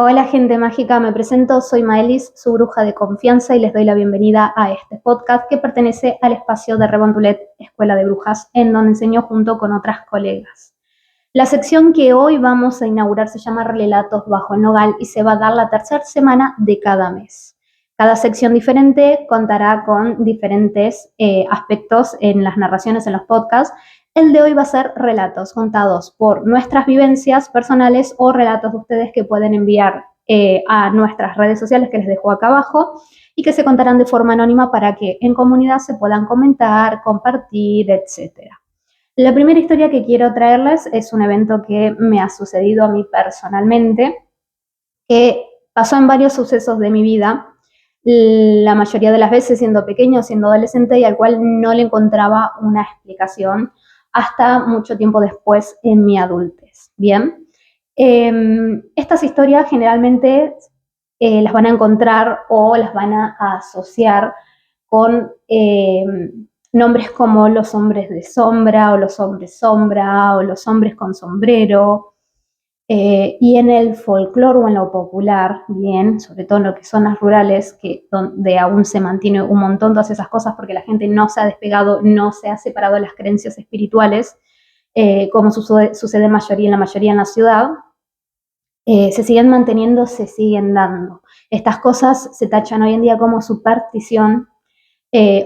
Hola gente mágica, me presento, soy Maelis, su bruja de confianza y les doy la bienvenida a este podcast que pertenece al espacio de Rebontulet, Escuela de Brujas, en donde enseño junto con otras colegas. La sección que hoy vamos a inaugurar se llama Relatos bajo el Nogal y se va a dar la tercera semana de cada mes. Cada sección diferente contará con diferentes aspectos en las narraciones en los podcasts. El de hoy va a ser relatos contados por nuestras vivencias personales o relatos de ustedes que pueden enviar a nuestras redes sociales que les dejo acá abajo y que se contarán de forma anónima para que en comunidad se puedan comentar, compartir, etc. La primera historia que quiero traerles es un evento que me ha sucedido a mí personalmente, que pasó en varios sucesos de mi vida, la mayoría de las veces siendo pequeño, siendo adolescente, y al cual no le encontraba una explicación hasta mucho tiempo después en mi adultez. Bien, estas historias generalmente las van a encontrar o las van a asociar con nombres como los hombres de sombra o los hombres sombra o los hombres con sombrero. Y en el folclore o en lo popular, bien, sobre todo en lo que son las rurales, que donde aún se mantiene un montón todas esas cosas porque la gente no se ha despegado, no se ha separado de las creencias espirituales, como sucede en la mayoría en la ciudad, se siguen manteniendo, se siguen dando. Estas cosas se tachan hoy en día como superstición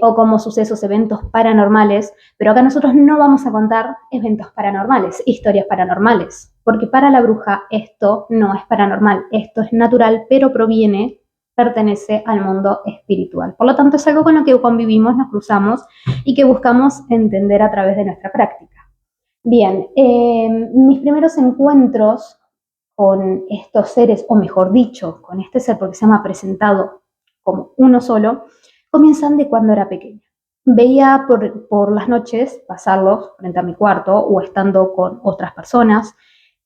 o como sucesos, eventos paranormales, pero acá nosotros no vamos a contar eventos paranormales, historias paranormales, porque para la bruja esto no es paranormal, esto es natural, pero pertenece al mundo espiritual. Por lo tanto, es algo con lo que convivimos, nos cruzamos y que buscamos entender a través de nuestra práctica. Bien, mis primeros encuentros con estos seres, o mejor dicho, con este ser, porque se me ha presentado como uno solo, comienzan de cuando era pequeña. Veía por las noches pasarlos frente a mi cuarto o estando con otras personas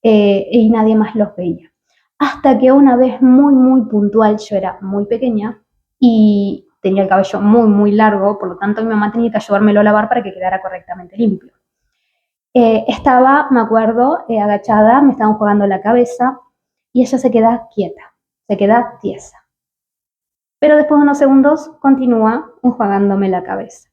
y nadie más los veía. Hasta que una vez muy puntual, yo era muy pequeña y tenía el cabello muy largo, por lo tanto mi mamá tenía que ayudármelo a lavar para que quedara correctamente limpio. Estaba, me acuerdo, agachada, me estaban jugando la cabeza y ella se queda quieta, se queda tiesa. Pero después de unos segundos continúa enjuagándome la cabeza.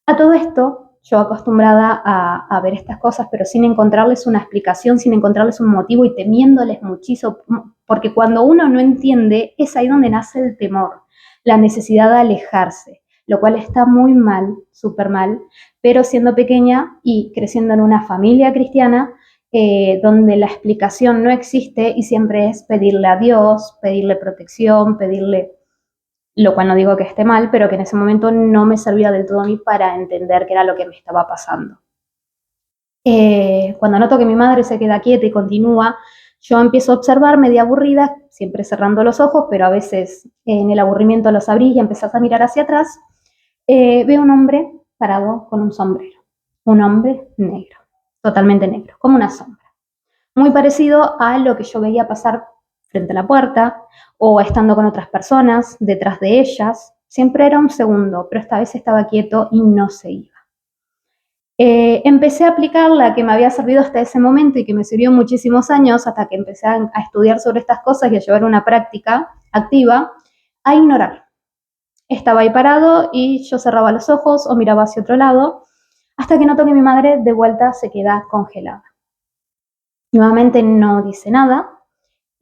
A todo esto, yo acostumbrada a ver estas cosas, pero sin encontrarles una explicación, sin encontrarles un motivo y temiéndoles muchísimo, porque cuando uno no entiende, es ahí donde nace el temor, la necesidad de alejarse, lo cual está muy mal, súper mal, pero siendo pequeña y creciendo en una familia cristiana, donde la explicación no existe y siempre es pedirle a Dios, pedirle protección, pedirle, lo cual no digo que esté mal, pero que en ese momento no me servía del todo a mí para entender qué era lo que me estaba pasando. Cuando noto que mi madre se queda quieta y continúa, yo empiezo a observar media aburrida, siempre cerrando los ojos, pero a veces en el aburrimiento los abrí y empezás a mirar hacia atrás. Veo un hombre parado con un sombrero, un hombre negro, totalmente negro, como una sombra. Muy parecido a lo que yo veía pasar frente a la puerta o estando con otras personas detrás de ellas. Siempre era un segundo, pero esta vez estaba quieto y no se iba. Empecé a aplicar la que me había servido hasta ese momento y que me sirvió muchísimos años hasta que empecé a estudiar sobre estas cosas y a llevar una práctica activa, a ignorar. Estaba ahí parado y yo cerraba los ojos o miraba hacia otro lado hasta que noto que mi madre de vuelta se queda congelada. Nuevamente no dice nada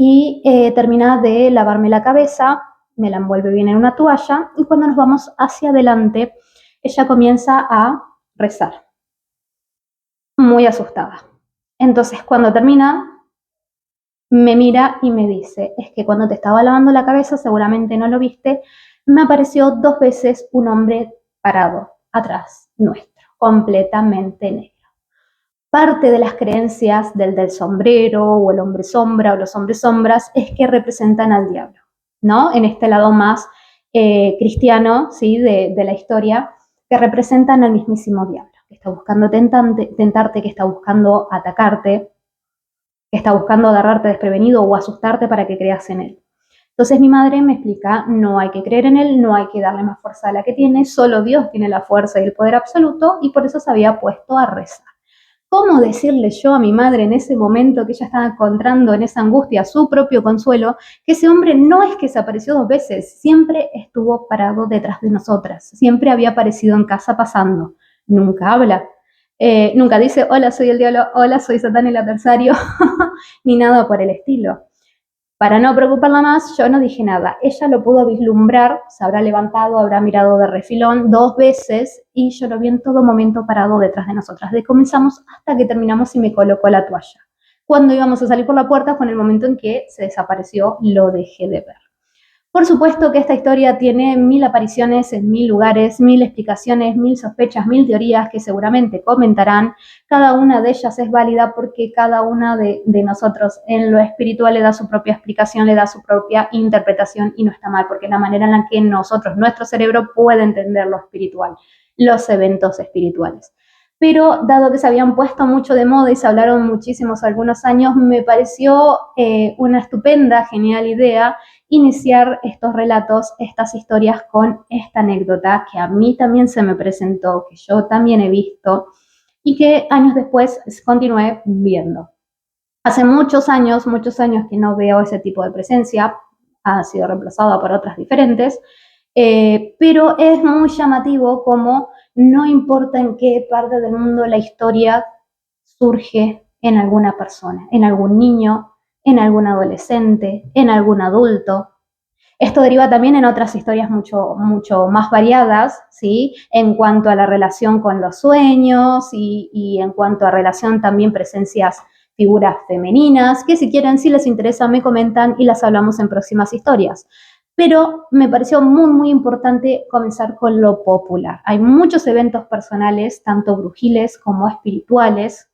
y termina de lavarme la cabeza, me la envuelve bien en una toalla y cuando nos vamos hacia adelante, ella comienza a rezar, muy asustada. Entonces cuando termina, me mira y me dice, es que cuando te estaba lavando la cabeza, seguramente no lo viste, me apareció 2 veces un hombre parado atrás nuestro, completamente negro. Parte de las creencias del sombrero o el hombre sombra o los hombres sombras es que representan al diablo, ¿no? En este lado más cristiano, ¿sí? de la historia, que representan al mismísimo diablo, que está buscando tentarte, que está buscando atacarte, que está buscando agarrarte desprevenido o asustarte para que creas en él. Entonces mi madre me explica, no hay que creer en él, no hay que darle más fuerza a la que tiene, solo Dios tiene la fuerza y el poder absoluto y por eso se había puesto a rezar. ¿Cómo decirle yo a mi madre en ese momento que ella estaba encontrando en esa angustia su propio consuelo, que ese hombre no es que se apareció 2 veces, siempre estuvo parado detrás de nosotras, siempre había aparecido en casa pasando, nunca habla, nunca dice, hola, soy el diablo, hola, soy Satán el adversario, ni nada por el estilo. Para no preocuparla más, yo no dije nada. Ella lo pudo vislumbrar, se habrá levantado, habrá mirado de refilón 2 veces y yo lo vi en todo momento parado detrás de nosotras. De comenzamos hasta que terminamos y me colocó la toalla. Cuando íbamos a salir por la puerta fue en el momento en que se desapareció, lo dejé de ver. Por supuesto que esta historia tiene 1000 apariciones en 1000 lugares, 1000 explicaciones, 1000 sospechas, 1000 teorías que seguramente comentarán. Cada una de ellas es válida porque cada una de nosotros en lo espiritual le da su propia explicación, le da su propia interpretación y no está mal, porque es la manera en la que nosotros, nuestro cerebro puede entender lo espiritual, los eventos espirituales. Pero dado que se habían puesto mucho de moda y se hablaron muchísimos algunos años, me pareció una estupenda, genial idea iniciar estos relatos, estas historias con esta anécdota que a mí también se me presentó, que yo también he visto y que años después continué viendo. Hace muchos años que no veo ese tipo de presencia, ha sido reemplazada por otras diferentes, pero es muy llamativo como no importa en qué parte del mundo la historia surge en alguna persona, en algún niño, en algún adolescente, en algún adulto. Esto deriva también en otras historias mucho más variadas, ¿sí? En cuanto a la relación con los sueños y en cuanto a relación también presencias, figuras femeninas, que si quieren, si les interesa, me comentan y las hablamos en próximas historias. Pero me pareció muy importante comenzar con lo popular. Hay muchos eventos personales, tanto brujiles como espirituales,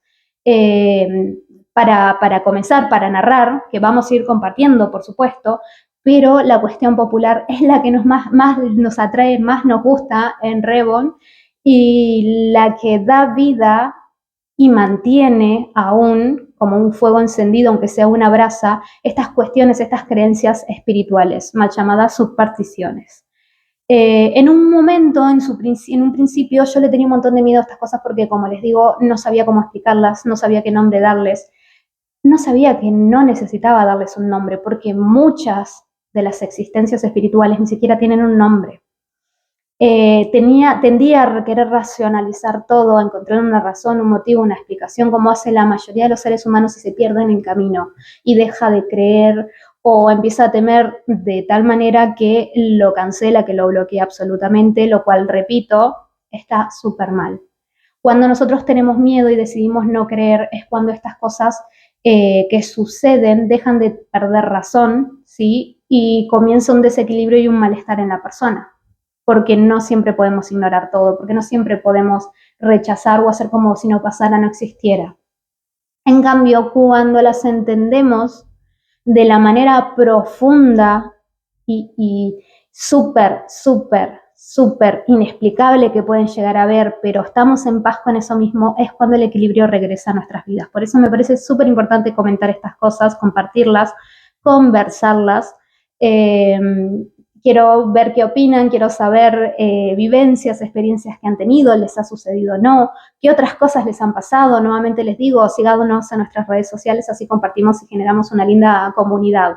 para comenzar, para narrar, que vamos a ir compartiendo, por supuesto, pero la cuestión popular es la que más nos atrae, más nos gusta en Reborn y la que da vida y mantiene aún como un fuego encendido, aunque sea una brasa, estas cuestiones, estas creencias espirituales, mal llamadas subparticiones. En un momento, en un principio, yo le tenía un montón de miedo a estas cosas porque, como les digo, no sabía cómo explicarlas, no sabía qué nombre darles, no sabía que no necesitaba darles un nombre porque muchas de las existencias espirituales ni siquiera tienen un nombre. Tendía a querer racionalizar todo, a encontrar una razón, un motivo, una explicación, como hace la mayoría de los seres humanos y se pierden en camino y deja de creer o empieza a temer de tal manera que lo cancela, que lo bloquea absolutamente, lo cual, repito, está súper mal. Cuando nosotros tenemos miedo y decidimos no creer es cuando estas cosas que suceden dejan de perder razón, ¿sí? Y comienza un desequilibrio y un malestar en la persona, porque no siempre podemos ignorar todo, porque no siempre podemos rechazar o hacer como si no pasara, no existiera. En cambio, cuando las entendemos de la manera profunda y súper inexplicable que pueden llegar a ver, pero estamos en paz con eso mismo, es cuando el equilibrio regresa a nuestras vidas. Por eso me parece súper importante comentar estas cosas, compartirlas, conversarlas. Quiero ver qué opinan, quiero saber vivencias, experiencias que han tenido, les ha sucedido o no, qué otras cosas les han pasado. Nuevamente les digo, síganos en nuestras redes sociales, así compartimos y generamos una linda comunidad.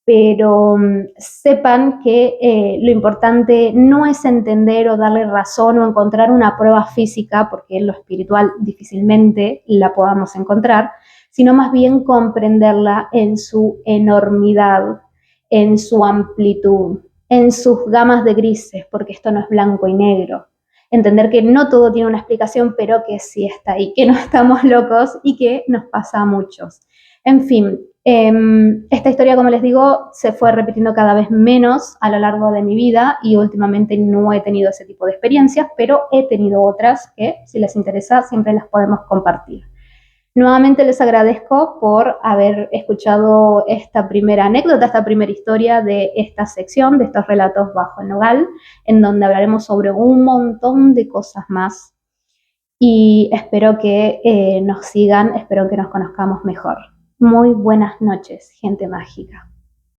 Pero sepan que lo importante no es entender o darle razón o encontrar una prueba física, porque en lo espiritual difícilmente la podamos encontrar, sino más bien comprenderla en su enormidad, en su amplitud, en sus gamas de grises, porque esto no es blanco y negro. Entender que no todo tiene una explicación, pero que sí está ahí, que no estamos locos y que nos pasa a muchos. En fin, esta historia, como les digo, se fue repitiendo cada vez menos a lo largo de mi vida y últimamente no he tenido ese tipo de experiencias, pero he tenido otras que, si les interesa, siempre las podemos compartir. Nuevamente les agradezco por haber escuchado esta primera anécdota, esta primera historia de esta sección, de estos relatos bajo el nogal, en donde hablaremos sobre un montón de cosas más. Y espero que nos sigan, espero que nos conozcamos mejor. Muy buenas noches, gente mágica.